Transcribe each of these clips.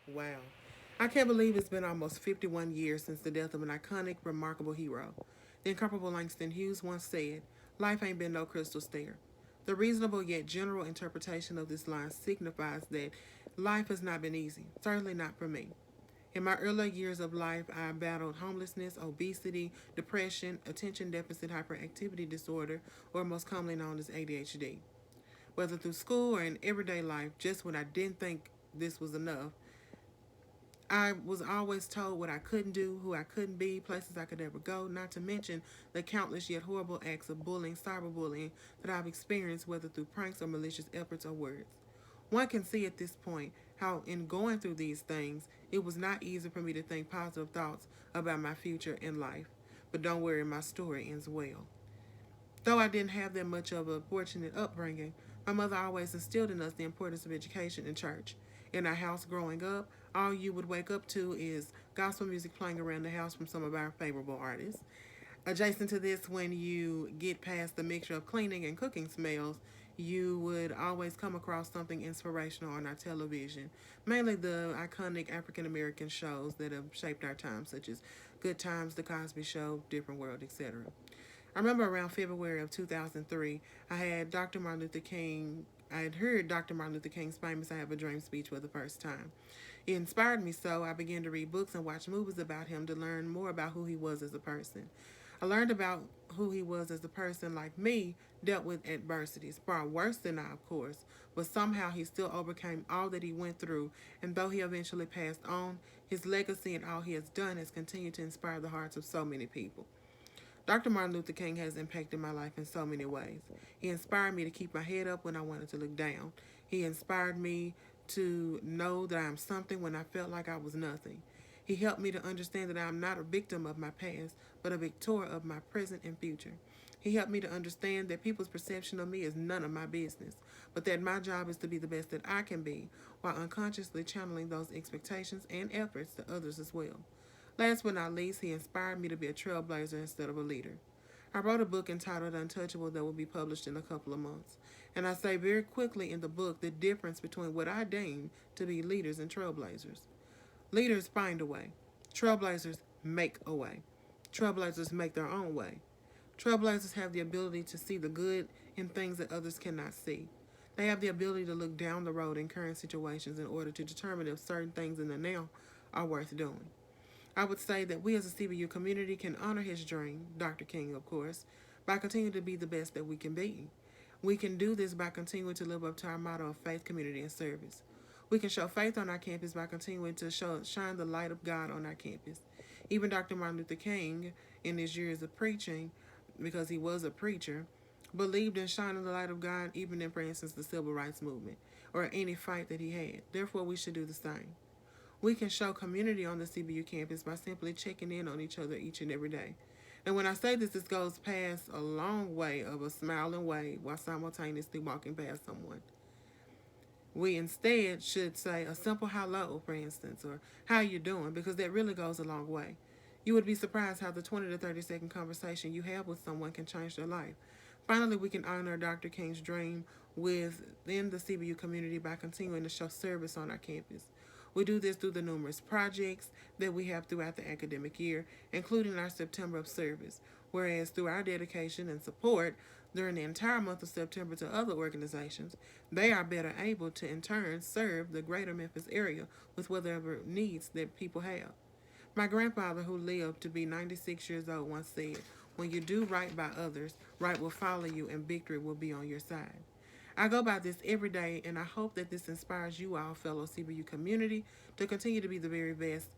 Wow. I can't believe it's been almost 51 years since the death of an iconic, remarkable hero. The incomparable Langston Hughes once said, "Life ain't been no crystal stair." The reasonable yet general interpretation of this line signifies that life has not been easy, certainly not for me. In my earlier years of life, I battled homelessness, obesity, depression, attention deficit hyperactivity disorder, or most commonly known as ADHD. Whether through school or in everyday life, just when I didn't think this was enough, I was always told what I couldn't do, who I couldn't be, places I could never go, not to mention the countless yet horrible acts of bullying, cyberbullying that I've experienced, whether through pranks or malicious efforts or words. One can see at this point how, in going through these things, it was not easy for me to think positive thoughts about my future in life. But don't worry, my story ends well. Though I didn't have that much of a fortunate upbringing, my mother always instilled in us the importance of education and church. In our house growing up, all you would wake up to is gospel music playing around the house from some of our favorable artists. Adjacent to this, when you get past the mixture of cleaning and cooking smells, you would always come across something inspirational on our television, mainly the iconic African American shows that have shaped our time, such as Good Times, The Cosby Show, Different World, etc. I remember around February of 2003, I had Dr. Martin Luther King. I had heard Dr. Martin Luther King's famous I Have a Dream speech for the first time. It inspired me, so I began to read books and watch movies about him to learn more about who he was as a person. I learned about who he was as a person like me dealt with adversities, far worse than I, of course, but somehow he still overcame all that he went through, and though he eventually passed on, his legacy and all he has done has continued to inspire the hearts of so many people. Dr. Martin Luther King has impacted my life in so many ways. He inspired me to keep my head up when I wanted to look down. He inspired me to know that I am something when I felt like I was nothing. He helped me to understand that I am not a victim of my past, but a victor of my present and future. He helped me to understand that people's perception of me is none of my business, but that my job is to be the best that I can be, while unconsciously channeling those expectations and efforts to others as well. Last but not least, he inspired me to be a trailblazer instead of a leader. I wrote a book entitled Untouchable that will be published in a couple of months. And I say very quickly in the book the difference between what I deem to be leaders and trailblazers. Leaders find a way. Trailblazers make a way. Trailblazers make their own way. Trailblazers have the ability to see the good in things that others cannot see. They have the ability to look down the road in current situations in order to determine if certain things in the now are worth doing. I would say that we as a CBU community can honor his dream, Dr. King, of course, by continuing to be the best that we can be. We can do this by continuing to live up to our motto of faith, community, and service. We can show faith on our campus by continuing to shine the light of God on our campus. Even Dr. Martin Luther King, in his years of preaching, because he was a preacher, believed in shining the light of God even in, for instance, the civil rights movement or any fight that he had. Therefore, we should do the same. We can show community on the CBU campus by simply checking in on each other each and every day. And when I say this goes past a long way of a smiling wave while simultaneously walking past someone. We instead should say a simple hello, for instance, or how you doing, because that really goes a long way. You would be surprised how the 20 to 30-second conversation you have with someone can change their life. Finally, we can honor Dr. King's dream within the CBU community by continuing to show service on our campus. We do this through the numerous projects that we have throughout the academic year, including our September of service, whereas through our dedication and support during the entire month of September to other organizations, they are better able to in turn serve the greater Memphis area with whatever needs that people have. My grandfather, who lived to be 96 years old, once said, "When you do right by others, right will follow you and victory will be on your side." I go by this every day, and I hope that this inspires you, our fellow CBU community, to continue to be the very best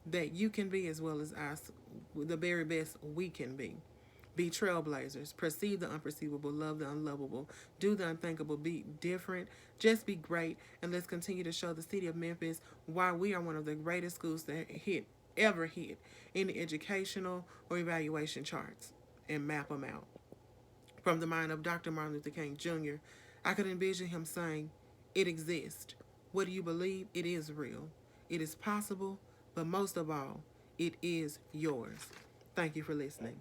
that you can be, as well as us, the very best we can be. Be trailblazers. Perceive the unperceivable. Love the unlovable. Do the unthinkable. Be different. Just be great. And let's continue to show the city of Memphis why we are one of the greatest schools to ever hit any educational or evaluation charts and map them out. From the mind of Dr. Martin Luther King Jr., I could envision him saying, "It exists. What do you believe? It is real. It is possible, but most of all, it is yours." Thank you for listening.